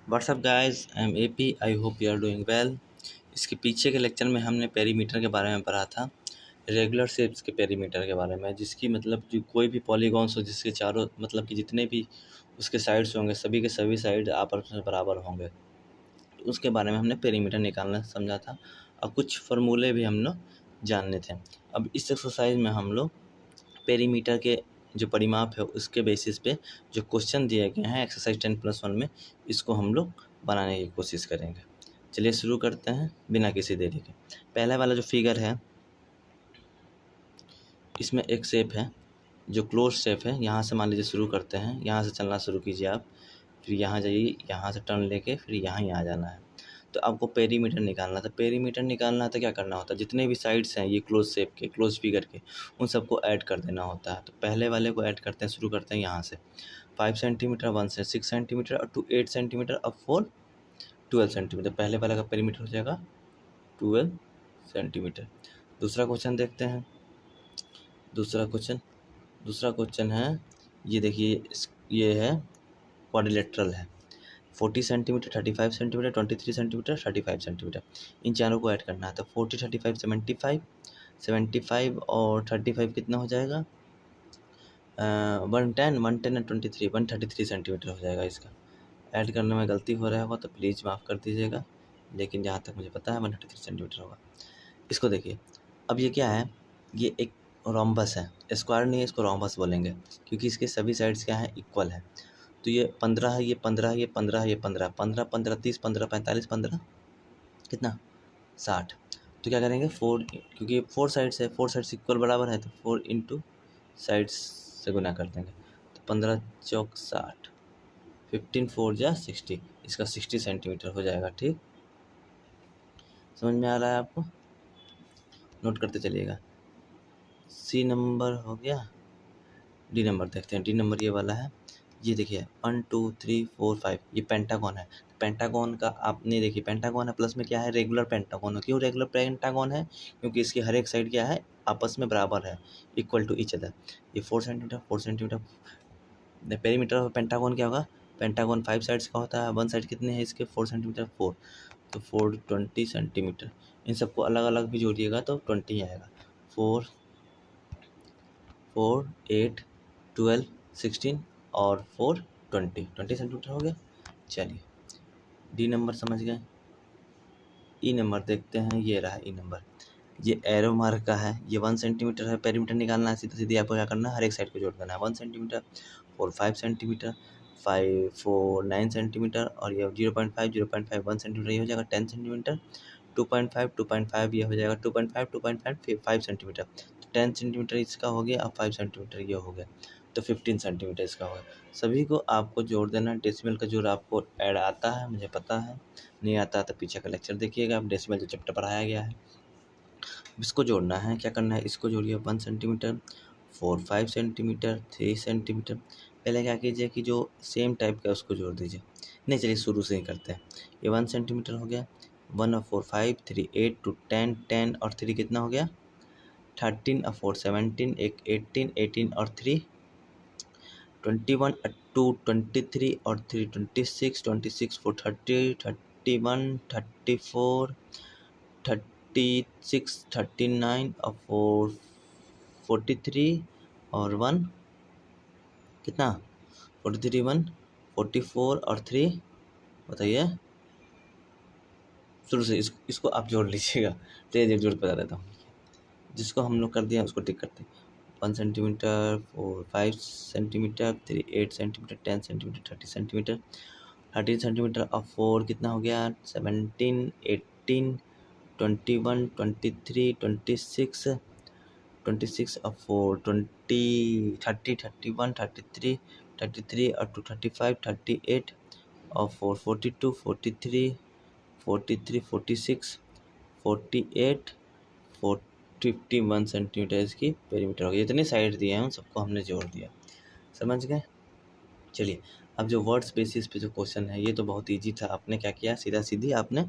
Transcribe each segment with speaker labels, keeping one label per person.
Speaker 1: WhatsApp guys, I am AP. I hope you are doing well. इसके पीछे के lecture में हमने पेरीमीटर के बारे में पढ़ा था, रेगुलर शेप्स के पेरीमीटर के बारे में, जिसकी मतलब जो कोई भी पॉलीगॉन्स हो जिसके चारों मतलब कि जितने भी उसके साइड्स होंगे सभी के सभी साइड आपस में बराबर होंगे, तो उसके बारे में हमने पेरीमीटर निकालना समझा था और कुछ फार्मूले भी हम लोग जानने थे। अब इस एक्सरसाइज में हम लोग पेरीमीटर के जो परिमाप है उसके बेसिस पे जो क्वेश्चन दिए गए हैं एक्सरसाइज 10+1 में, इसको हम लोग बनाने की कोशिश करेंगे। चलिए शुरू करते हैं बिना किसी देरी के। पहला वाला जो फिगर है इसमें एक शेप है जो क्लोज शेप है। यहाँ से मान लीजिए शुरू करते हैं, यहाँ से चलना शुरू कीजिए आप, फिर यहाँ जाइए, यहाँ से टर्न लेके फिर यहाँ ही आ जाना है। तो आपको पेरीमीटर निकालना था। पेरीमीटर निकालना था, क्या करना होता है, जितने भी साइड्स हैं ये क्लोज शेप के, क्लोज फिगर के, उन सबको ऐड कर देना होता है। तो पहले वाले को ऐड करते हैं, शुरू करते हैं यहाँ से 5 सेंटीमीटर, 1 से 6 सेंटीमीटर और 2 8 सेंटीमीटर, अब 4 12 सेंटीमीटर। पहले वाले का पेरीमीटर हो जाएगा 12 सेंटीमीटर। दूसरा क्वेश्चन देखते हैं। दूसरा क्वेश्चन है, ये देखिए, ये है क्वाड्रिलेटरल है। 40 सेंटीमीटर, 35 सेंटीमीटर, 23 सेंटीमीटर, 35 सेंटीमीटर, इन चारों को ऐड करना है। तो 40 35 75, 75 और 35 कितना हो जाएगा, 110 110 और 23 133 सेंटीमीटर हो जाएगा। इसका ऐड करने में गलती हो रहा होगा तो प्लीज़ माफ़ कर दीजिएगा, लेकिन जहाँ तक मुझे पता है 133 सेंटीमीटर होगा। इसको देखिए, अब ये क्या है, ये एक रोम्बस है, स्क्वायर नहीं है, इसको रोम्बस बोलेंगे क्योंकि इसके सभी साइड्स क्या है, इक्वल है। तो ये 15 है, ये 15 है, ये 15 है, ये 15 15 15 30 15 45 15 कितना 60। तो क्या करेंगे, 4, क्योंकि 4 साइड्स है, 4 साइड्स इक्वल बराबर है, तो 4 इंटू साइड्स से गुना कर देंगे। तो 15 चौक 60, 15 4 जा 60, इसका 60 सेंटीमीटर हो जाएगा। ठीक, समझ में आ रहा है आपको, नोट करते चलिएगा। सी नंबर हो गया, डी नंबर देखते हैं। डी नंबर ये वाला है, ये देखिए 1 2 3 4 5, ये पेंटागन है। पेंटागन का आपने देखिए, पेंटागन है प्लस में क्या है, रेगुलर पेंटागन है। क्यों रेगुलर पेंटागन है, क्योंकि इसकी हर एक साइड क्या है, आपस में बराबर है, इक्वल टू ईच अदर। ये 4 centimetre 4 centimetre. Perimeter of pentagon क्या होगा, पेंटागन 5 साइड्स का होता है, 1 साइड कितने हैं इसके, 4 सेंटीमीटर 4, तो 4 20 सेंटीमीटर। इन सबको अलग अलग भी जोड़िएगा तो 20 आएगा। 4 4 8 12 16 और 4 20 सेंटीमीटर हो गया। चलिए डी नंबर समझ गए। ई नंबर देखते हैं, ये रहा ई नंबर, ये एरो मार्क का है, ये 1 सेंटीमीटर है। पेरीमीटर निकालना है, सीधा सीधी आपको क्या करना है, हर एक साइड को जोड़ देना है। 1 सेंटीमीटर, 4 5 सेंटीमीटर, 5 4 9 सेंटीमीटर और ये 0.5 0.5 1 सेंटीमीटर, ये हो जाएगा 10 सेंटीमीटर। 2.5 2.5 ये हो जाएगा 2.5 2.5 5 सेंटीमीटर। 10 सेंटीमीटर इसका हो गया और 5 सेंटीमीटर ये हो गया, तो 15 सेंटीमीटर इसका होगा। सभी को आपको जोड़ देना। डेसिमल का जोड़ आपको ऐड आता है, मुझे पता है, नहीं आता तो पीछे का लेक्चर देखिएगा, आप डेसिमल जो चैप्टर पढ़ाया गया है इसको जोड़ना है। क्या करना है, इसको जोड़िए 1 सेंटीमीटर, 4 5 सेंटीमीटर, 3 सेंटीमीटर। पहले क्या कीजिए कि जो सेम टाइप का उसको जोड़ दीजिए। नहीं, चलिए शुरू से ही करते हैं। ये 1 सेंटीमीटर हो गया, 1 और 4 5, 3 8 2 10 10 और 3 कितना हो गया, 13 और 4 17, एक 18 18 और 3 21 और 2 23 और 3 26 26 4 30 31 34 36 39 और 4 43 और 1 कितना, 43 1 44 और 3 बताइए, शुरू से इसको आप जोड़ लीजिएगा। तेज एक जोड़ बता देता हूँ, जिसको हम लोग कर दिया उसको टिक करते हैं। 1 centimetre, 4 5 centimetre, 3 8 centimetre, 10 centimetre, 30 centimetre, 13 centimetre और 4 कितना हो गया, 17 18 21 23 26 26 और 4 20 30 31 33 33 और 2 35 38 और 4 42 43 43 46 48 51 सेंटीमीटर इसकी पेरीमीटर हो गई। जितने साइड दिए हैं उन सबको हमने जोड़ दिया, समझ गए। चलिए अब जो वर्ड्स बेसिस पे जो क्वेश्चन है ये तो बहुत इजी था, आपने क्या किया, सीधा सीधी आपने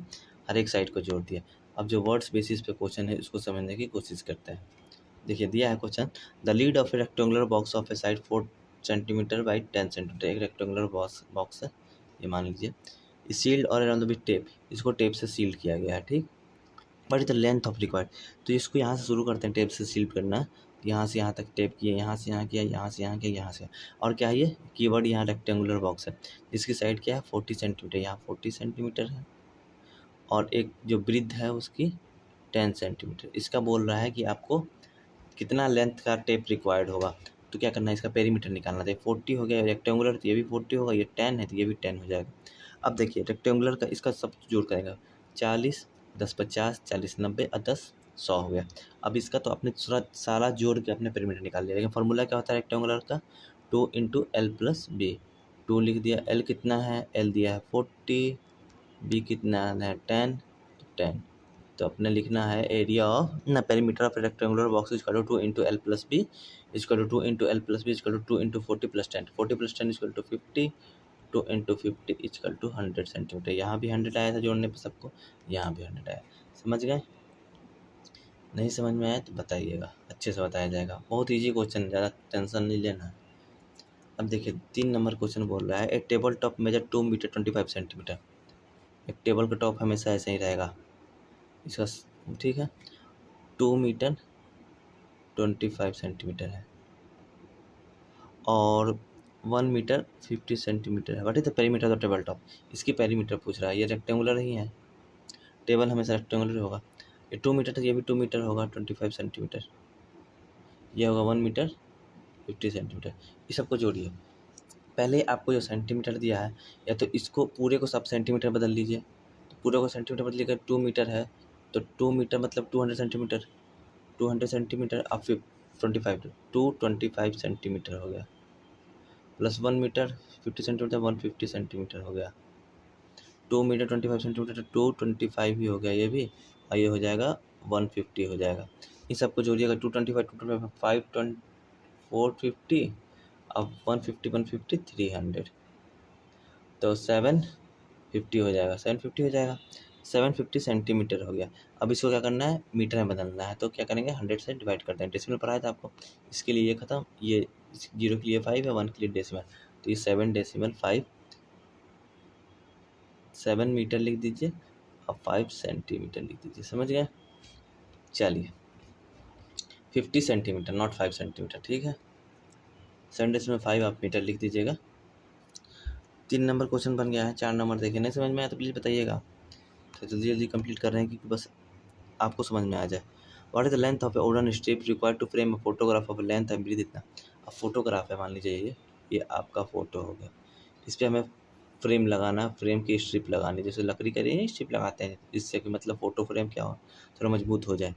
Speaker 1: हर एक साइड को जोड़ दिया। अब जो वर्ड्स बेसिस पे क्वेश्चन है उसको समझने की कोशिश करते हैं। देखिए दिया है question, the lead of A rectangular box of A side 4 centimetre by 10 centimetre एक रेक्टेंगुलर बॉक्स है, ये मान लीजिए। सील्ड और अराउंड द विथ टेप, इसको टेप से सील्ड किया गया है, ठीक। But the length of required, तो इसको यहाँ से शुरू करते हैं टेप से सील्ड करना, यहाँ से यहाँ तक टेप किए, यहाँ से यहाँ किया, यहाँ से यहाँ किया, यहाँ से, और क्या है ये कीवर्ड, यहाँ रेक्टेंगुलर बॉक्स है, इसकी साइड क्या है 40 सेंटीमीटर, यहाँ 40 सेंटीमीटर है, और एक जो ब्रिथ है उसकी 10 सेंटीमीटर। इसका बोल रहा है कि आपको कितना लेंथ का टेप रिक्वायर्ड होगा, तो क्या करना है, इसका पेरीमीटर निकालना था। 40 हो गया, रेक्टेंगुलर तो ये भी 40 होगा, ये 10 है तो ये भी 10 हो जाएगा। अब देखिए रेक्टेंगुलर का इसका सब जोड़ करेगा, 40 10 50 40 90 और 10 100 हो गया। अब इसका तो आपने सारा जोड़ के अपने पेरीमीटर निकाल लिया, लेकिन फार्मूला क्या होता है रेक्टेंगुलर का, 2 × L+B। 2 लिख दिया, L कितना है, L दिया है 40, B कितना है 10, तो अपने लिखना है एरिया ऑफ ना perimeter of rectangular box is 2 × L+B is 2 × L+B is 2 × 40 + 10, 40 + 10 is 50, 2 × 50 is 100 centimetre. यहाँ भी 100 आया था जोड़ने पे सबको, यहाँ भी 100 आया। समझ गए? नहीं समझ में आया तो बताइएगा, अच्छे से बताया जाएगा। बहुत ईजी क्वेश्चन, ज़्यादा टेंशन नहीं लेना। अब देखिए 3 नंबर क्वेश्चन बोल रहा है एक table top measure 2 metre 25 centimetre. एक टेबल का टॉप हमेशा ऐसे ही रहेगा इसका, ठीक है, 2 मीटर 25 सेंटीमीटर है और 1 मीटर 50 सेंटीमीटर है। What is the perimeter of table top, इसकी पेरीमीटर पूछ रहा है। ये रेक्टेंगुलर ही है, टेबल हमेशा रेक्टेंगुलर होगा। ये 2 मीटर तो ये भी 2 मीटर होगा 25 सेंटीमीटर, ये होगा 1 मीटर 50 सेंटीमीटर। ये सबको जोड़िए। पहले आपको जो सेंटीमीटर दिया है, या तो इसको पूरे को सब सेंटीमीटर बदल लीजिए, तो पूरे को सेंटीमीटर बदलिएगा। 2 मीटर है तो 2 मीटर मतलब 200 सेंटीमीटर, 200 सेंटीमीटर अब 25 225 सेंटीमीटर हो गया, प्लस 1 मीटर 50 सेंटीमीटर 150 सेंटीमीटर हो गया। 2 मीटर 25 सेंटीमीटर 225 ही हो गया ये भी, और ये हो जाएगा 150 हो जाएगा। इन सबको जोड़िएगा, 225 450, अब 150 300, तो 750 हो जाएगा, 750 हो जाएगा, 750 सेंटीमीटर हो गया। अब इसको क्या करना है, मीटर में बदलना है, तो क्या करेंगे 100 से डिवाइड करते हैं। डेसिमल पढ़ाया था आपको, इसके लिए ये खत्म, ये 0 के लिए 5 है, 1 के लिए डेसिमल, तो ये 7.5 7 मीटर लिख दीजिए, अब 5 सेंटीमीटर लिख दीजिए। समझ गए? चलिए 50 सेंटीमीटर नॉट 5 सेंटीमीटर, ठीक है। 7.5 आप मीटर लिख दीजिएगा। 3 नंबर क्वेश्चन बन गया है। 4 नंबर देखिए, नहीं समझ में आया तो प्लीज़ बताइएगा, तो जल्दी जल्दी कंप्लीट कर रहे हैं क्योंकि बस आपको समझ में आ जाए। What is the length of a wooden strip required to frame a photograph of length and breadth इतना। अब फोटोग्राफ है, मान लीजिए ये आपका फ़ोटो हो गया, इस पर हमें फ्रेम लगाना, फ्रेम की स्ट्रिप लगानी, जैसे लकड़ी का स्ट्रिप लगाते हैं, जिससे कि मतलब फ़ोटो फ्रेम क्या हो, थोड़ा मजबूत हो जाए।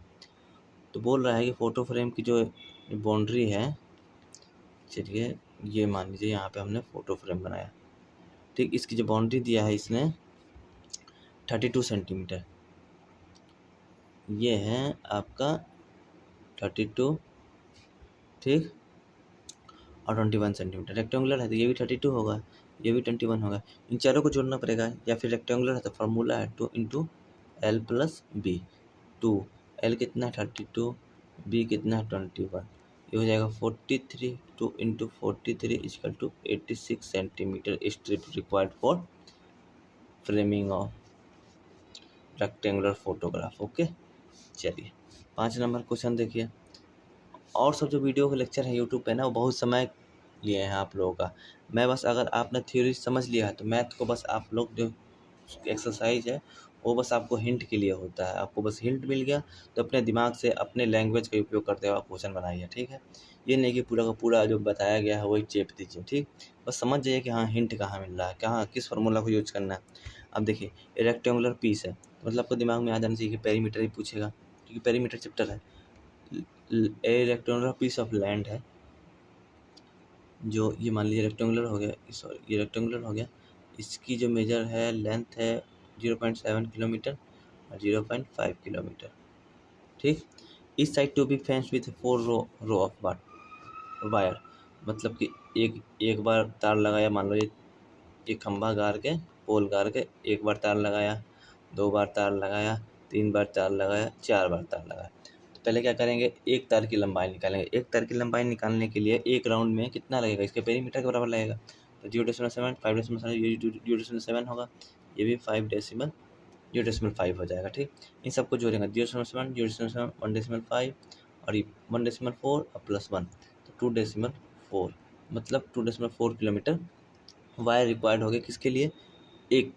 Speaker 1: तो बोल रहा है कि फ़ोटो फ्रेम की जो बाउंड्री है, चलिए ये मान लीजिए यहाँ पे हमने फ़ोटो फ्रेम बनाया, ठीक। इसकी जो बाउंड्री दिया है इसने 32 सेंटीमीटर, ये है आपका 32, ठीक, और 21 सेंटीमीटर। रेक्टेंगुलर है तो ये भी 32 होगा, ये भी 21 होगा। इन चारों को जोड़ना पड़ेगा, या फिर रेक्टेंगुलर है तो फार्मूला है 2 × L+B। 2 L कितना है 32, B कितना है 21, ये हो जाएगा 43, 2 × 43 = 86 centimetre strip required for framing of rectangular photograph. Okay, चलिए 5 नंबर क्वेश्चन देखिए। और सब जो वीडियो के लेक्चर है यूट्यूब पे ना, वो बहुत समय लिए हैं आप लोगों का। मैं बस, अगर आपने थ्योरी समझ लिया है तो मैथ को बस आप लोग जो एक्सरसाइज है वो बस आपको हिंट के लिए होता है। आपको बस हिंट मिल गया तो अपने दिमाग से अपने लैंग्वेज का उपयोग करते हुए आप क्वेश्चन बनाइए, ठीक है। ये नहीं कि पूरा का पूरा जो बताया गया है वही चेप दीजिए, ठीक। बस समझ जाइए कि हाँ हिंट कहाँ मिल रहा है, कहाँ किस फार्मूला को यूज करना है। अब देखिए रेक्टेंगुलर पीस है, मतलब आपको दिमाग में आ जाना चाहिए कि पेरीमीटर ही पूछेगा, क्योंकि पेरीमीटर चैप्टर है। A rectangular piece of land है, जो ये मान लीजिए रेक्टेंगुलर हो गया, सॉरी ये रेक्टेंगुलर हो गया, इसकी जो मेजर है लेंथ है 0.7 किलोमीटर और 0.5 किलोमीटर, ठीक। इस side to be fence with 4 row of wire, मतलब कि एक बार तार लगाया, मान लो ये खंभा गाड़ के, पोल गाड़ के, एक बार तार लगाया, 2 बार तार लगाया, 3 बार तार लगाया, 4 बार तार लगाया, पहले क्या करेंगे, एक तार की लंबाई निकालेंगे। एक तार की लंबाई निकालने के लिए एक राउंड में कितना लगेगा, इसके पेरीमीटर के बराबर लगेगा। तो 0.7 5.7 ये 0.7 होगा, ये भी 0.5 हो जाएगा। ठीक, इन सबको जोड़ेंगे 0.7 0.7 1.5 और ये 1.4 और +1 तो 2.4 मतलब 2.4 किलोमीटर वायर रिक्वायर्ड हो गया किसके लिए, एक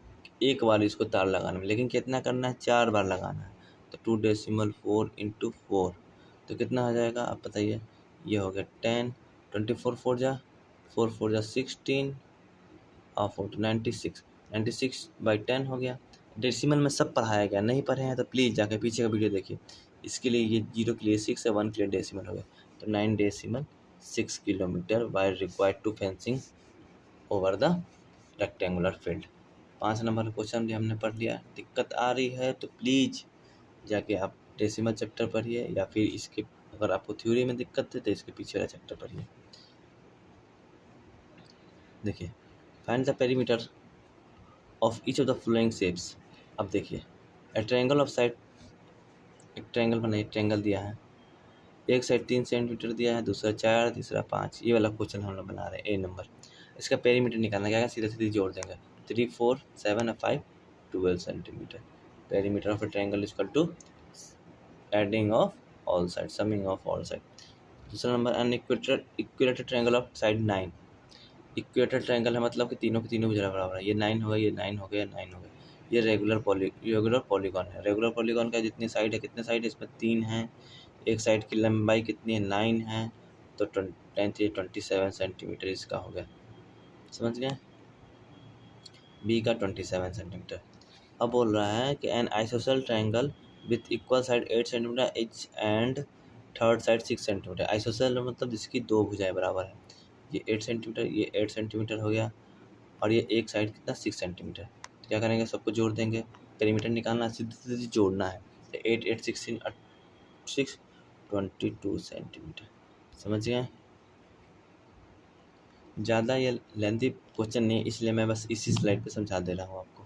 Speaker 1: बार इसको तार लगाने में। लेकिन कितना करना है, 4 बार लगाना है। तो 2.4 इंटू 4 तो कितना हो जाएगा आप बताइए। ये हो गया 10 24 4 जा 16 और 4 96/10 हो गया। डेसिमल में सब पढ़ाया गया, नहीं पढ़े हैं तो प्लीज़ जाके पीछे का वीडियो देखिए। इसके लिए ये 0 के लिए 6 है, 1 के लिए डेसिमल हो गया। तो 9.6 kilometre wire required to fencing over the rectangular field. 5 number का क्वेश्चन भी हमने पढ़ लिया। दिक्कत आ रही है तो प्लीज़ जाके आप डेसिमल चैप्टर पढ़िए, या फिर इसके अगर आपको थ्योरी में दिक्कत है तो इसके पीछे वाला चैप्टर पढ़िए। देखिए, find the perimeter of each of the flowing shapes. अब देखिए, ए ट्रायंगल ऑफ साइड, एक ट्रायंगल बनाइए, ट्रायंगल दिया है, एक साइड 3 सेंटीमीटर दिया है, दूसरा 4, तीसरा 5। ये वाला क्वेश्चन हम लोग बना रहे हैं, ए नंबर। इसका पेरीमीटर निकालना क्या है, सीधे सीधे जोड़ देंगे। 3 4 7 और 5 12 centimetre. Perimeter of a triangle is equal to adding of all side, summing of all side. दूसरा number, an equilateral triangle of side 9। Equilateral triangle है मतलब कि तीनों के तीनों जरा बराबर है। ये 9 हो गया, ये 9 हो गया, 9 हो गया। ये रेगुलर पॉलीगॉन है। रेगुलर पॉलीगॉन का जितनी साइड है, कितने साइड है इसमें, 3 है। एक साइड की लंबाई कितनी है, 9 है। तो 27 सेंटीमीटर इसका हो गया, समझ गए। बी का 27 सेंटीमीटर। अब बोल रहा है कि an isosceles triangle with equal side 8 centimetre each and third side 6 centimetre. Isosceles मतलब जिसकी दो भुजाएं बराबर है। ये 8 सेंटीमीटर, ये 8 सेंटीमीटर हो गया, और ये एक साइड कितना 6 सेंटीमीटर। तो क्या करेंगे, सबको जोड़ देंगे। पेरीमीटर निकालना, सीधे सीधे जोड़ना है। तो 8 8 16 6 22 सेंटीमीटर, समझ गए। ज़्यादा ये लेंथी क्वेश्चन नहीं, इसलिए मैं बस इसी स्लाइड पे समझा दे रहा हूँ आपको।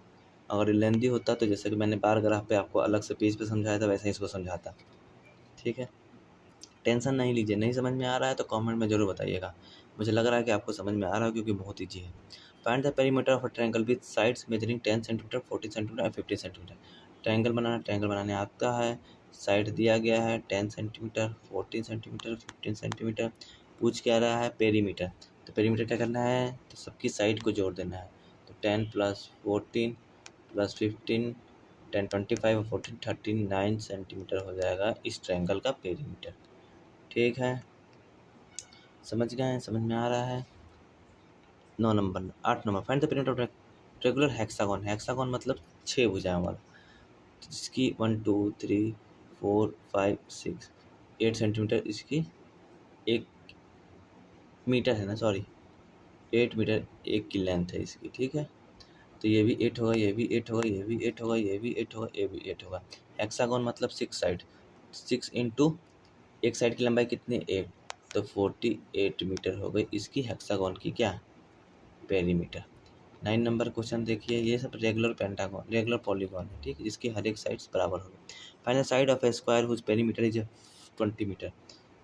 Speaker 1: अगर ये लेंथी होता तो जैसे कि मैंने बार ग्राफ पे आपको अलग से पेज पे समझाया था, वैसे ही इसको समझाता। ठीक है, टेंशन नहीं लीजिए। नहीं समझ में आ रहा है तो कमेंट में ज़रूर बताइएगा। मुझे लग रहा है कि आपको समझ में आ रहा है, क्योंकि बहुत ईजी है। Find the perimeter of a triangle with sides measuring 10 centimetre 14 centimetre और 50 सेंटीमीटर। ट्रायंगल बनाने आता है, साइड दिया गया है 10 सेंटीमीटर 14 सेंटीमीटर 15 सेंटीमीटर। पूछ क्या रहा है, पेरीमीटर। तो पेरीमीटर क्या करना है, तो सबकी साइड को जोड़ देना है। तो 10 + 14 + 15 10 25 और 14 39 सेंटीमीटर हो जाएगा इस ट्रायंगल का पेरीमीटर। ठीक है, समझ गए, समझ में आ रहा है। 9 number, 8 number, find the perimeter of regular hexagon. Hexagon मतलब 6 भुजाएं वाला, जिसकी 1 2 3 4 5 6 8 सेंटीमीटर इसकी 1 मीटर है ना, सॉरी 8 मीटर एक की लेंथ है इसकी। ठीक है, तो ये भी 8 होगा, ये भी 8 होगा, ये भी 8 होगा, ये भी 8 होगा, ये भी 8 होगा। हेक्सागोन मतलब 6 साइड, 6 इंटू एक साइड की लंबाई कितनी, 8, तो 48 मीटर हो गई इसकी हेक्सागोन की क्या, पेरीमीटर। 9 नंबर क्वेश्चन देखिए, ये सब रेगुलर पॉलीगॉन है। ठीक है, जिसकी हर एक साइड्स बराबर होगी। Find the side of a square whose perimeter is 20 metre.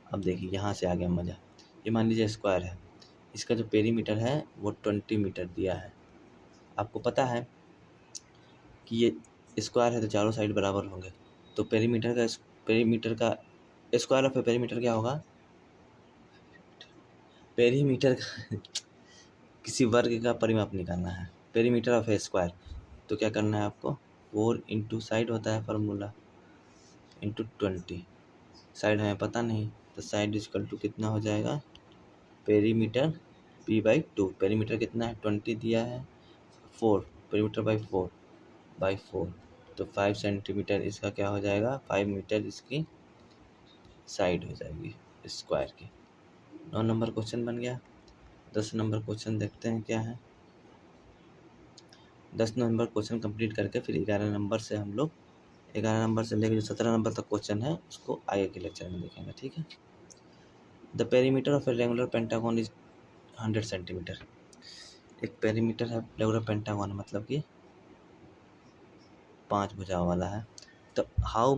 Speaker 1: अब देखिए, यहाँ से आ गया मज़ा। ये मान लीजिए स्क्वायर है, इसका जो पेरीमीटर है वो 20 मीटर दिया है। आपको पता है कि ये स्क्वायर है तो चारों साइड बराबर होंगे। तो पेरीमीटर का स्क्वायर ऑफ ए पेरीमीटर क्या होगा, पेरीमीटर का किसी वर्ग का परिमाप निकालना है। पेरीमीटर ऑफ ए स्क्वायर, तो क्या करना है आपको, 4 इंटू साइड होता है फार्मूला, इंटू 20। साइड हमें पता नहीं, तो साइड इक्वल टू कितना हो जाएगा, पेरीमीटर p/2। पेरीमीटर कितना है, 20 दिया है, 4 पेरीमीटर बाई 4 तो 5 सेंटीमीटर इसका क्या हो जाएगा, 5 मीटर इसकी साइड हो जाएगी स्क्वायर की। 9 नंबर क्वेश्चन बन गया। 10 नंबर क्वेश्चन देखते हैं क्या है। 10 नंबर क्वेश्चन कंप्लीट करके फिर 11 नंबर से हम लोग 11 नंबर से लेकर जो 17 नंबर तक क्वेश्चन है उसको आगे के लेक्चर में देखेंगे। ठीक है, the perimeter of a regular pentagon is 100 centimetre. एक पेरीमीटर है रेगुलर पेंटागन, मतलब कि 5 भुजाओं वाला है। तो how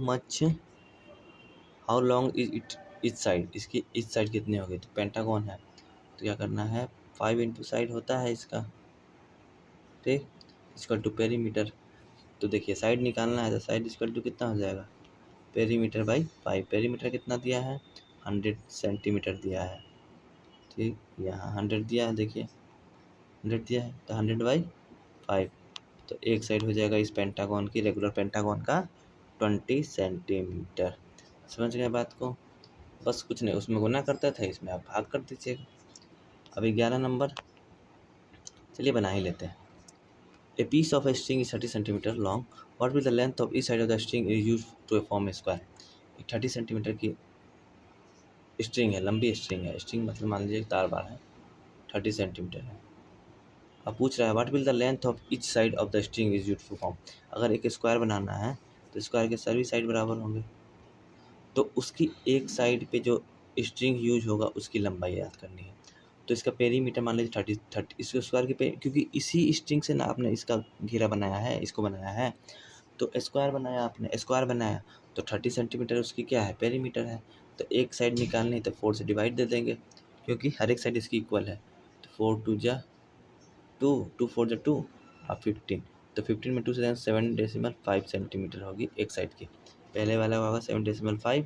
Speaker 1: how long is it etch side, इसकी इच साइड कितनी होगी, तो पेंटागन है तो क्या करना है 5 इंटू साइड होता है इसका, ठीक, इक्वल टू पेरीमीटर। तो देखिए साइड निकालना है तो साइड इक्वल टू कितना हो जाएगा पेरीमीटर बाई 5। पेरीमीटर कितना दिया है 100 सेंटीमीटर दिया है, ठीक, यहाँ 100 दिया है, देखिए 100 दिया है तो 100 बाई 5, तो एक साइड हो जाएगा इस पेंटागन की, रेगुलर पेंटागन का 20 सेंटीमीटर। समझ गए बात को, बस कुछ नहीं, उसमें गुना करता था इसमें आप भाग कर दीजिएगा। अभी 11 नंबर, चलिए बना ही लेते हैं। A piece of string is 30 centimetre long, what will the length of each side of the string is use to form a square. 30 centimetre की स्ट्रिंग है, लंबी स्ट्रिंग है, स्ट्रिंग मतलब मान लीजिए तार बार है, 30 सेंटीमीटर है। अब पूछ रहा है what will the length of each side of the string is use to form. अगर एक स्क्वायर बनाना है तो स्क्वायर के सभी साइड बराबर होंगे, तो उसकी एक साइड पे जो स्ट्रिंग यूज होगा उसकी लंबाई याद करनी है। तो इसका पेरीमीटर मान लीजिए 30 इसके स्क्वायर के पे, क्योंकि इसी स्ट्रिंग से ना आपने इसका घेरा बनाया है, इसको बनाया है, तो स्क्वायर बनाया आपने, स्क्वायर बनाया तो 30 सेंटीमीटर उसकी क्या है पेरीमीटर है। तो एक साइड निकालनी तो 4 से डिवाइड दे देंगे, क्योंकि हर एक साइड इसकी इक्वल है। तो 4 2 जा 2, 2 4 जा 2 और 15, तो 15 में 2 से 7.5 सेंटीमीटर होगी एक साइड की। पहले वाला होगा 7.5।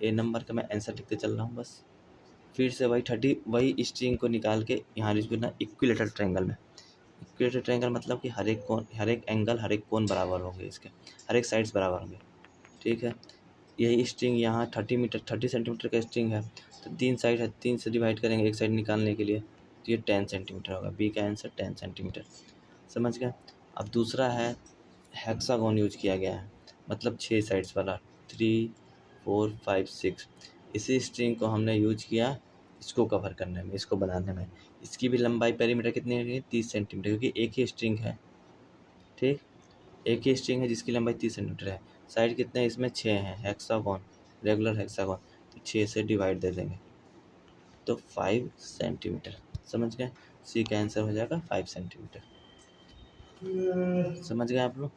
Speaker 1: ए नंबर का मैं आंसर लिखते चल रहा हूँ बस। फिर से वही स्ट्रिंग को निकाल के यहाँ लिख देना इक्विलेटरल ट्रायंगल में। इक्विलेटरल ट्रायंगल मतलब कि हर एक कोण, हर एक एंगल, हर एक कोण बराबर होंगे इसके, हर एक साइड्स बराबर होंगे, ठीक है। यही स्ट्रिंग यहाँ 30 सेंटीमीटर का स्ट्रिंग है, तो 3 साइड है, 3 से डिवाइड करेंगे एक साइड निकालने के लिए, तो ये 10 सेंटीमीटर होगा। बी का आंसर 10 सेंटीमीटर। समझ गए। अब दूसरा है हेक्सागोन यूज किया गया है, मतलब 6 साइड्स वाला, 3 4 5 6। इसी स्ट्रिंग को हमने यूज किया इसको कवर करने में, इसको बनाने में। इसकी भी लंबाई पेरीमीटर कितनी है 30 सेंटीमीटर, क्योंकि एक ही स्ट्रिंग है, ठीक, एक ही स्ट्रिंग है जिसकी लंबाई 30 सेंटीमीटर है। साइड कितने इसमें 6 हैं, हेक्सागोन, रेगुलर हेक्सागोन, तो 6 से डिवाइड दे देंगे तो 5 सेंटीमीटर। समझ गए, सी का आंसर हो जाएगा 5 सेंटीमीटर। समझ गए आप लोग।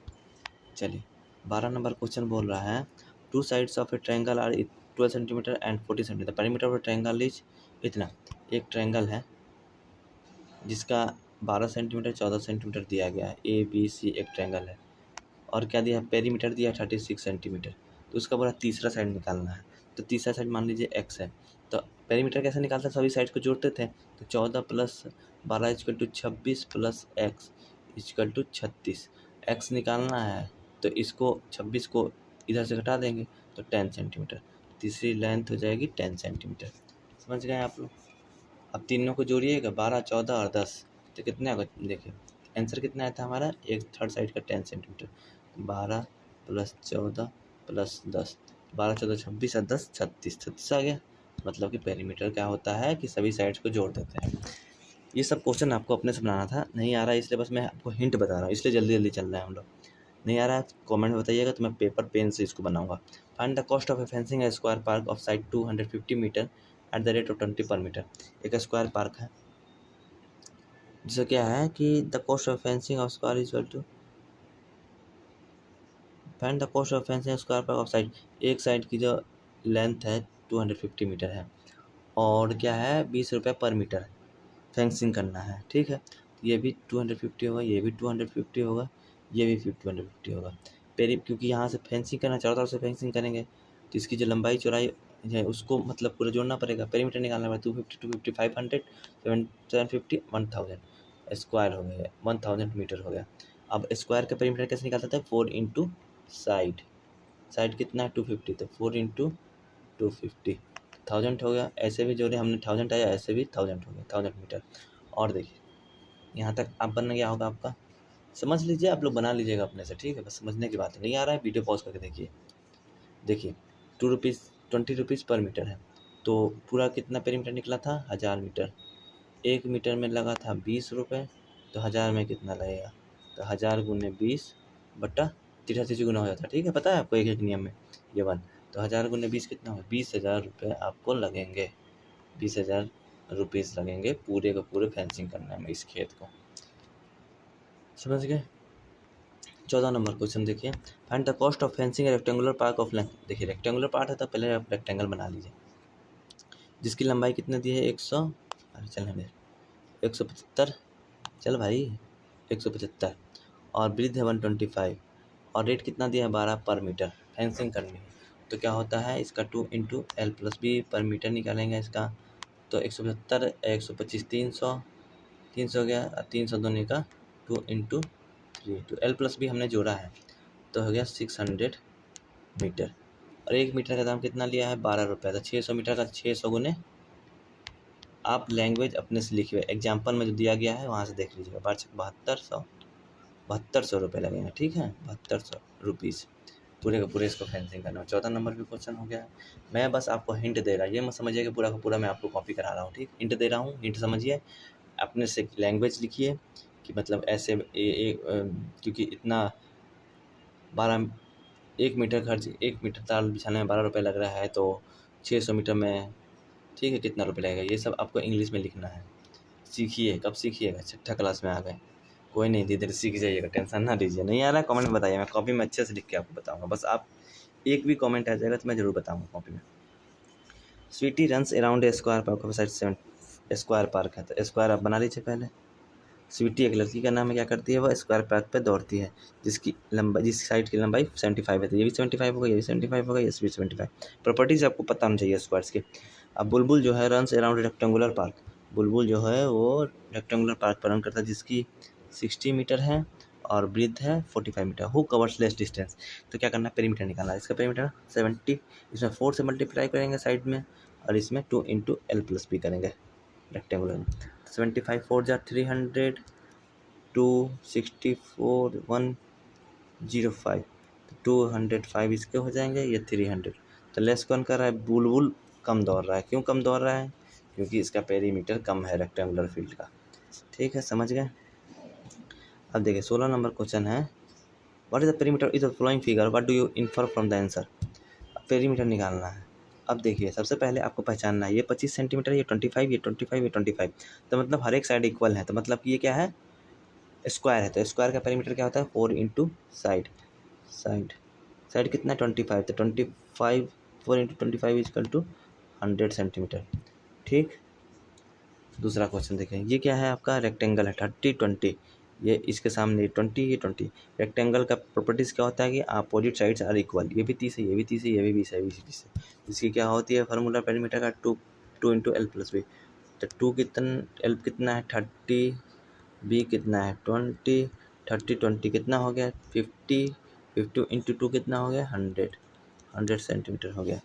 Speaker 1: चलिए 12 नंबर क्वेश्चन बोल रहा है two sides of a triangle are 12 centimetre and 40 centimetre, perimeter of a triangle is इतना। एक ट्रायंगल है जिसका 12 सेंटीमीटर 14 सेंटीमीटर दिया गया है, ए बी सी एक ट्रायंगल है, और क्या दिया है पेरीमीटर दिया है 36 सेंटीमीटर। तो उसका पूरा तीसरा साइड निकालना है। तो तीसरा साइड मान लीजिए एक्स है, तो पेरीमीटर कैसे निकालते हैं, सभी साइड को जोड़ते थे, तो 14 plus 12 equal to 26 plus x equal to 36। X निकालना है तो इसको 26 को इधर से घटा देंगे तो 10 सेंटीमीटर, तीसरी लेंथ हो जाएगी 10 सेंटीमीटर। समझ गए आप लोग। अब तीनों को जोड़िएगा 12 14 और 10, तो कितना होगा देखिए आंसर कितना आया था हमारा, एक थर्ड साइड का 10 सेंटीमीटर। 12 प्लस 14 प्लस 10, 12 14 26 और 10 36, 36 आ गया। मतलब कि पेरीमीटर क्या होता है कि सभी साइड्स को जोड़ देते हैं। ये सब क्वेश्चन आपको अपने से बनाना था, नहीं आ रहा है इसलिए बस मैं आपको हिंट बता रहा हूँ, इसलिए जल्दी जल्दी चल रहा है हम लोग। नहीं आ रहा है कमेंट में बताइएगा, तो मैं पेपर पेन से इसको बनाऊंगा। Find the cost of a fencing a square park of side 250 metre at the rate of 20 per metre. एक स्क्वायर पार्क है जिसका क्या है कि the cost of fencing of square is equal to, find the cost of fencing square park of side, एक side की जो length है 250 मीटर है, और क्या है 20 रुपये पर मीटर फेंसिंग करना है, ठीक है। तो ये भी 250 होगा, ये भी 250 होगा, ये भी 250 होगा। क्योंकि यहाँ से फेंसिंग करना, चारों तरफ से फेंसिंग करेंगे तो इसकी जो लंबाई चौड़ाई है उसको मतलब पूरा जोड़ना पड़ेगा, पेरीमीटर निकालना पड़ेगा। 250 250 500 750 1000 स्क्वायर हो गया, 1000 मीटर हो गया। अब स्क्वायर का पेरीमीटर कैसे निकालता था, 4 इंटू साइड, साइड कितना है 250, तो 4 इंटू 250 1000 हो गया। ऐसे भी जोड़े हमने 1000 आया, ऐसे भी 1000 हो गया, 1000 मीटर। और देखिए यहाँ तक अब बन गया होगा आपका, समझ लीजिए, आप लोग बना लीजिएगा अपने से, ठीक है। बस समझने की बात है, नहीं आ रहा है वीडियो पॉज करके देखिए। देखिए 2 रुपीज़ 20 रुपीज़ पर मीटर है, तो पूरा कितना पेरीमीटर निकला था 1000 मीटर। 1 मीटर में लगा था 20 रुपये, तो 1000 में कितना लगेगा, तो 1000 गुने 20 बटा 83 से गुना हो जाता है, ठीक है। पता है आपको एक एक नियम में ये वन, तो 1000 गुने 20 कितना होगा, 20,000 रुपये आपको लगेंगे, 20,000 रुपीज़ लगेंगे पूरे का पूरे फेंसिंग करने में इस खेत को। समझ गए। 14 नंबर क्वेश्चन देखिए, find the cost of fencing rectangular park of length. देखिए रेक्टेंगुलर पार्ट है तो पहले आप रेक्टेंगल बना लीजिए, जिसकी लंबाई कितनी दी है 100, अरे चल हमें 175, चल भाई 175, और ब्रीथ है 125, और रेट कितना दिया है 12 पर मीटर। फेंसिंग करनी है तो क्या होता है, इसका 2 × L+B पर मीटर निकालेंगे इसका, तो 175, 125, 300, 300 हो गया, 300 दोनों का 2 × 3, तो L+B हमने जोड़ा है तो हो गया 600 मीटर। और 1 मीटर का दाम कितना लिया है 12 रुपये, तो 600 मीटर का 600 गुने, आप लैंग्वेज अपने से लिखिए, एग्जाम्पल में जो दिया गया है वहाँ से देख लीजिएगा, 7200 रुपये लगेंगे, ठीक है 7200 रुपीज़ पूरे का पूरे इसको फेंसिंग करना। 14 नंबर भी क्वेश्चन हो गया है। मैं बस आपको हिंट दे रहा हूँ, ये मत समझिए कि पूरा का पूरा मैं आपको कॉपी करा रहा हूँ, ठीक, हिंट दे रहा हूँ, हिंट समझिए, अपने से लैंग्वेज लिखिए कि मतलब ऐसे क्योंकि इतना 12, 1 मीटर खर्च, 1 मीटर तार बिछाने में 12 रुपये लग रहा है, तो 600 मीटर में ठीक है कितना रुपये लगेगा, ये सब आपको इंग्लिश में लिखना है। सीखिए, कब सीखिएगा, 6ठा क्लास में आ गए, कोई नहीं धीरे धीरे सीख जाइएगा, टेंशन ना लीजिए। नहीं आ रहा है कमेंट में बताइए, मैं कॉपी में अच्छे से लिख के आपको बताऊँगा, बस आप एक भी कमेंट आ जाएगा तो मैं ज़रूर बताऊँगा कॉपी में। Sweety runs around a square park of side 7 square park है, तो स्क्वायर आप बना लीजिए पहले। स्वीटी एक लड़की का नाम है, क्या करती है, वह स्क्वायर पार्क पे दौड़ती है, जिस साइड की लंबाई 75 है, तो ये भी 75 होगा, ये भी 75 होगा, ये भी 75। प्रॉपर्टीज आपको पता होनी चाहिए स्क्वायर्स की। अब बुलबुल जो है रन्स अराउंड रेक्टेंगुलर पार्क, बुलबुल जो है वो रेक्टेंगुलर पार्क पर रन करता है जिसकी 60 मीटर है और ब्रीथ है 45 metre. Who covers less distance, तो क्या करना है, पेरीमीटर निकालना है, इसका पेरीमीटर 70, इसमें 4 से मल्टीप्लाई करेंगे साइड में, और इसमें 2 × L+B करेंगे रेक्टेंगुलर में। 75 4 जा 300, 264 105, तो 205 इसके हो जाएंगे, ये 300, तो लेस कौन कर रहा है, बुलबुल कम दौड़ रहा है। क्यों कम दौड़ रहा है, क्योंकि इसका पेरीमीटर कम है रेक्टेंगुलर फील्ड का, ठीक है समझ गए। अब देखिए 16 नंबर क्वेश्चन है, what is the perimeter is the following figure, what do you infer from the answer. Perimeter निकालना है। अब देखिए सबसे पहले आपको पहचानना है, ये 25 सेंटीमीटर, ये 25, ये 25, ये 25, तो मतलब हर एक साइड इक्वल है, तो मतलब कि ये क्या है, स्क्वायर है, तो स्क्वायर का पेरीमीटर क्या होता है 4 × साइड, साइड साइड कितना है 25, तो 25 4 × 25 इजकल टू 100 सेंटीमीटर, ठीक। दूसरा क्वेश्चन देखें, ये क्या है आपका रेक्टेंगल है 30 20, ये इसके सामने 20, ये 20। रेक्टेंगल का प्रॉपर्टीज क्या होता है कि अपोजिट साइड्स आर इक्वल, ये भी 30 है, ये भी 30 है, ये भी 20 है, 20 20 है। इसकी क्या होती है फार्मूला पेरीमीटर का 2 × L+B, तो 2 कितना, L कितना है 30, B कितना है 20, 30 20 कितना हो गया 50, 50 × 2 कितना हो गया 100 सेंटीमीटर हो गया।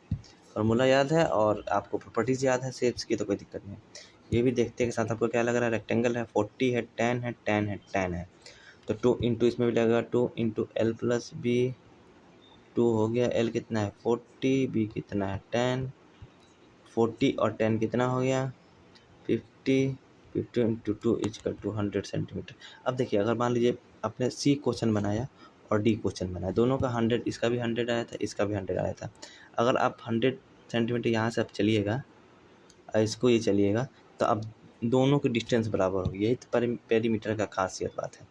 Speaker 1: फार्मूला याद है और आपको प्रॉपर्टीज याद है शेप्स की, तो कोई दिक्कत नहीं। ये भी देखते हैं कि साथ आपको क्या लग रहा है, रेक्टेंगल है 40 है, 10 है, 10 है, 10 है, तो 2 × इसमें भी लगेगा 2 × L+B, 2 हो गया, L कितना है 40, B कितना है 10, 40 और 10 कितना हो गया 50, 50 × 2 इजकल टू 100 सेंटीमीटर। अब देखिए अगर मान लीजिए आपने C क्वेश्चन बनाया और D क्वेश्चन बनाया, दोनों का 100, इसका भी 100 आया था, इसका भी 100 आया था। अगर आप 100 सेंटीमीटर यहाँ से आप चलिएगा और इसको ये चलिएगा, तो अब दोनों की डिस्टेंस बराबर होगी, यही तो पेरीमीटर का खासियत बात है।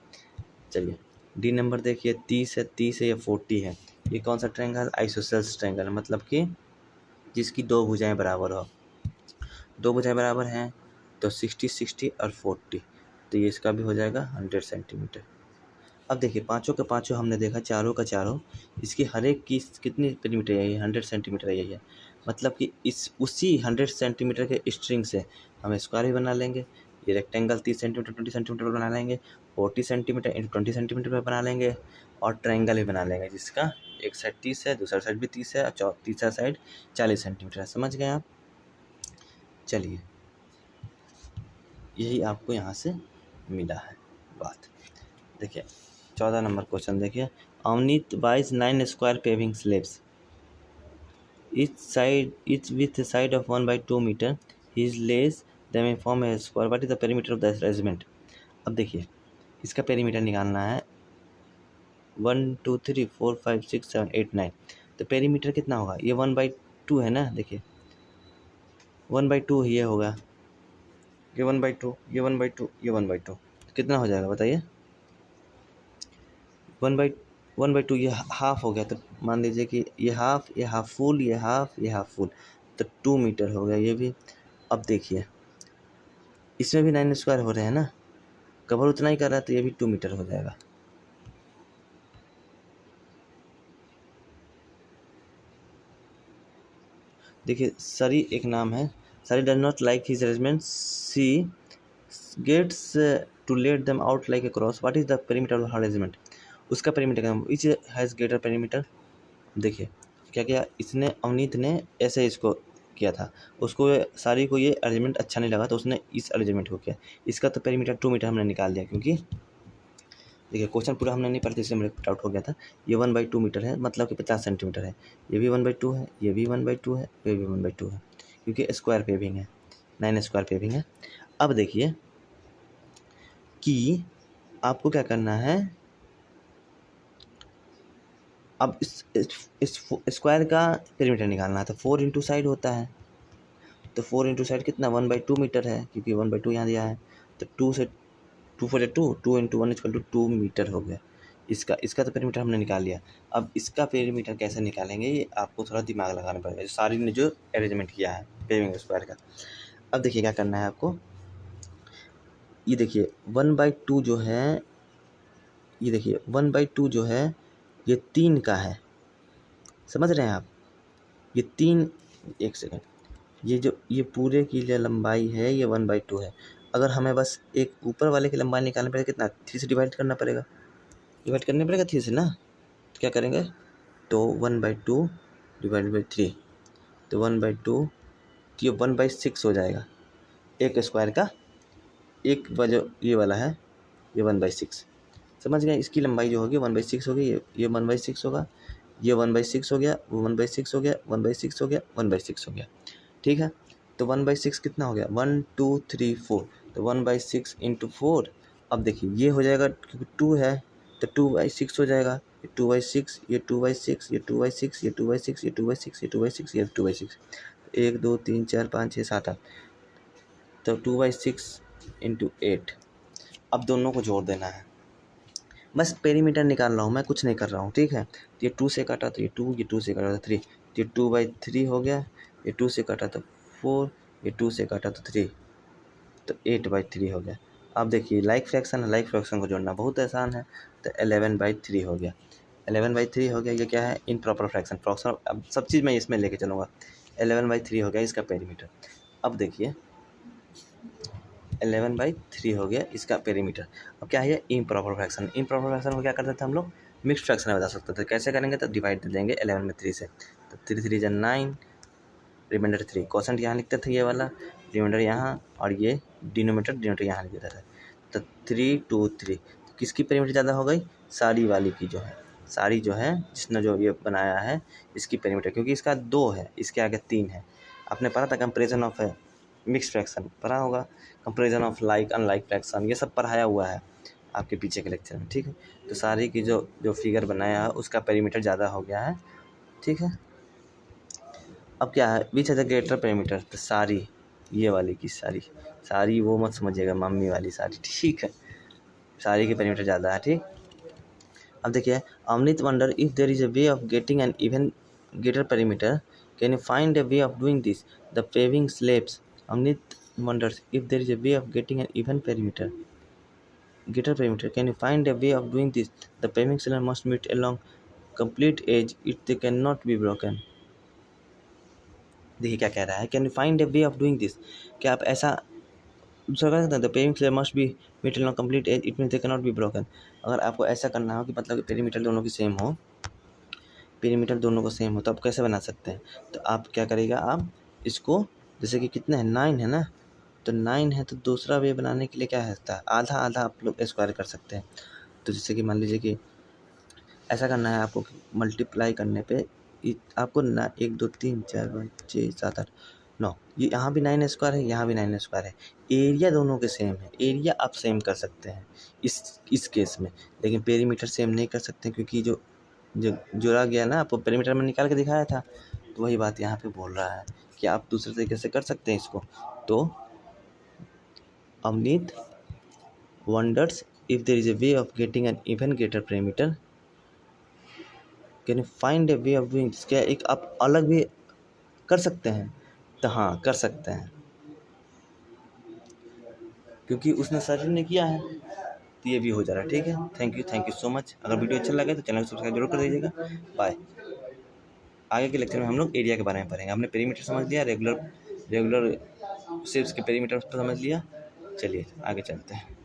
Speaker 1: चलिए डी नंबर देखिए, 30 है, 30 है, या 40 है, ये कौन सा ट्रायंगल, आइसोसेल्स ट्रायंगल, मतलब कि जिसकी दो भुजाएं बराबर हो, दो भुजाएं बराबर हैं, तो 60 60 और 40, तो ये इसका भी हो जाएगा 100 सेंटीमीटर। अब देखिए पाँचों के पाँचों हमने देखा, चारों का चारों, इसकी हर एक की कितनी पेरीमीटर यही है 100 सेंटीमीटर यही है, मतलब कि इस उसी 100 सेंटीमीटर के स्ट्रिंग से हम स्क्वायर भी बना लेंगे। ये रेक्टेंगल 30 सेंटीमीटर 20 सेंटीमीटर पर बना लेंगे, 40 सेंटीमीटर × 20 सेंटीमीटर पर बना लेंगे, और ट्रायंगल भी बना लेंगे जिसका एक साइड 30 है, दूसरा साइड भी 30 है, और तीसरा साइड 40 सेंटीमीटर है। समझ गए आप। चलिए यही आपको यहाँ से मिला है बात। देखिए 14 नंबर क्वेश्चन देखिए, Avneet buys 9 square paving slabs, each with a side of 1/2 meter, he lays them in form a square, what is the perimeter of the arrangement। अब देखिए इसका पेरीमीटर निकालना है 1 2 3 4 5 6 7 8 9, तो पेरीमीटर कितना होगा, ये 1/2 है ना, देखिए 1/2 ये होगा, ये 1/2, ये 1/2, ये 1/2, कितना हो जाएगा बताइए, 1/2 ये हाफ हो गया, तो मान लीजिए कि ये हाफ फुल, ये हाफ फुल, तो 2 मीटर हो गया ये भी। अब देखिए इसमें भी 9 स्क्वायर हो रहे हैं ना, कवर उतना ही कर रहा है, तो ये भी 2 मीटर हो जाएगा। देखिए सरी एक नाम है, Shari does not like his arrangement, she gets to let them out like a cross, what is the perimeter of her arrangement. उसका पेरीमीटर का विच हैज़ ग्रेटर पेरीमीटर। देखिए क्या किया इसने, अवनीत ने ऐसे इसको किया था, उसको सारी को ये अरेंजमेंट अच्छा नहीं लगा, तो उसने इस अरेंजमेंट को किया। इसका तो पेरीमीटर 2 मीटर हमने निकाल दिया, क्योंकि देखिए क्वेश्चन पूरा हमने नहीं पढ़ा था, इसलिए मेरे को डाउट हो गया था। ये 1/2 मीटर है, मतलब कि 50 सेंटीमीटर है। ये भी 1/2 है, ये भी 1/2 है, ये भी 1/2 है, क्योंकि स्क्वायर पेविंग है, 9 स्क्वायर पेविंग है। अब देखिए कि आपको क्या करना है, अब इस स्क्वायर का पेरीमीटर निकालना है, तो 4 इंटू साइड होता है, तो 4 इंटू साइड कितना 1/2 मीटर है, क्योंकि 1/2 यहाँ दिया है, तो 2 से 2 4 2, 2 इंटू 1 इक्वल टू 2 मीटर हो गया। इसका तो पेरीमीटर हमने निकाल लिया। अब इसका पेरीमीटर कैसे निकालेंगे, ये आपको थोड़ा दिमाग लगाना पड़ेगा, सारी ने जो अरेंजमेंट किया है पेविंग स्क्वायर का। अब देखिए क्या करना है आपको, ये देखिए 1/2 जो है, ये देखिए 1/2 जो है ये 3 का है, समझ रहे हैं आप, ये 3, एक सेकेंड, ये पूरे की जो लंबाई है ये 1/2 है। अगर हमें बस एक ऊपर वाले की लंबाई निकालनी पड़ेगा, कितना 3 से डिवाइड करना पड़ेगा, 3 से ना, तो क्या करेंगे, तो 1/2 डिवाइड बाई 3, तो 1/2, तो ये 1/6 हो जाएगा एक स्क्वायर का, एक जो ये वाला है ये 1/6, समझ गए। इसकी लंबाई जो होगी 1/6 होगी, ये 1/6 होगा, ये 1/6 हो गया, वो 1/6 हो गया, 1/6 हो गया, 1/6 हो गया, ठीक है। तो 1/6 कितना हो गया, 1 2 3 4, तो 1/6 इंटू 4। अब देखिए ये हो जाएगा, क्योंकि 2 है तो 2/6 हो जाएगा, ये 2/6, ये 2/6, ये 2/6, ये 2/6, ये 2/6, ये 2/6, ये 2/6, 1 2 3 4 5 6 7 8, तो 2/6 इंटू 8। अब दोनों को जोड़ देना है, बस पेरीमीटर निकाल रहा हूँ मैं, कुछ नहीं कर रहा हूँ, ठीक है। तो ये 2 से काटा तो ये 2, ये 2 से काटा तो 3, तो ये 2/3 हो गया, ये 2 से काटा तो 4, ये 2 से काटा तो 3, तो 8/3 हो गया। अब देखिए लाइक फ्रैक्शन है, लाइक फ्रैक्शन को जोड़ना बहुत आसान है, तो 11/3 हो गया, 11/3 हो गया। ये क्या है, इम्प्रॉपर फ्रैक्शन, फ्रैक्शन अब सब चीज़ मैं इसमें लेके चलूँगा। 11/3 हो गया इसका पेरीमीटर। अब देखिए 11/3 हो गया इसका पेरीमीटर। अब क्या है, इम्प्रॉपर फ्रैक्शन, इम्प्रॉपर फ्रैक्शन को क्या करते थे हम लोग, मिक्स फ्रैक्शन में बता सकते थे। कैसे करेंगे, तो डिवाइड दे देंगे 11 में 3 से, तो 3 3 जा 9, रिमाइंडर 3, क्वेश्चन यहाँ लिखते थे ये वाला, रिमाइंडर यहाँ, और ये डिनोमीटर यहाँ लिख देता था। तो 3 2 3, किसकी पेरीमीटर ज़्यादा हो गई, सारी वाली की जो है, सारी जो है जिसने जो ये बनाया है इसकी पेरीमीटर, क्योंकि इसका 2 है, इसके आगे 3 है। आपने पढ़ा था कंपेरिजन ऑफ मिक्स फ्रैक्शन, पढ़ा होगा, comparison of like unlike fraction, ये सब पढ़ाया हुआ है आपके पीछे के लेक्चर में, ठीक है। तो सारी की जो फिगर बनाया है उसका पेरीमीटर ज़्यादा हो गया है, ठीक है। अब क्या है, विच है द ग्रेटर पेरीमीटर, तो सारी, ये वाली की सारी, सारी वो मत समझिएगा मम्मी वाली सारी, ठीक है, सारी की पेरीमीटर ज़्यादा है, ठीक। अब देखिए, Amrit wonder if there is a way of getting an even greater perimeter, can you find a way of doing this, the paving slabs. Amrit wonders if there is a way of getting an even perimeter, greater perimeter. Can you find a way of doing this? The paving cylinder must meet along complete edge. They cannot be broken. देखिए क्या कह रहा है, can you find a way of doing this, क्या आप ऐसा दूसरा कर सकते हैं, the paving slab must be meet along complete edge, it means they can not be broken. अगर आपको ऐसा करना हो कि मतलब पेरीमीटर दोनों की सेम हो, पेरीमीटर दोनों को सेम हो, तो आप कैसे बना सकते हैं, तो आप क्या करिएगा, आप इसको जैसे कि कितना है 9 है ना, तो 9 है, तो दूसरा वे बनाने के लिए क्या है, आधा आधा आप लोग स्क्वायर कर सकते हैं। तो जैसे कि मान लीजिए कि ऐसा करना है आपको, मल्टीप्लाई करने पे आपको ना 1 2 3 4 5 6 7 8 9, ये यहाँ भी 9 स्क्वायर है, यहाँ भी 9 स्क्वायर है, एरिया दोनों के सेम है, एरिया आप सेम कर सकते हैं इस केस में, लेकिन पेरीमीटर सेम नहीं कर सकते, क्योंकि जो जोड़ा गया ना, आपको पेरीमीटर में निकाल के दिखाया था, तो वही बात यहाँ पे बोल रहा है कि आप दूसरे तरीके से कर सकते हैं इसको। तो Amneet wonders if there is a way of getting an even greater perimeter, can you find a way of doing this, क्या एक आप अलग भी कर सकते हैं? तो हाँ, कर सकते हैं, क्योंकि उसने सर्च ने किया है तो ये भी हो जा रहा है। ठीक है, थैंक यू सो मच। अगर वीडियो अच्छा लगे तो चैनल को सब्सक्राइब जरूर कर दीजिएगा। बाय। आगे के लेक्चर में हम लोग एरिया के बारे में पढ़ेंगे। हमने पेरीमीटर समझ लिया, रेगुलर शेप्स के पेरीमीटर समझ लिया। चलिए आगे चलते हैं।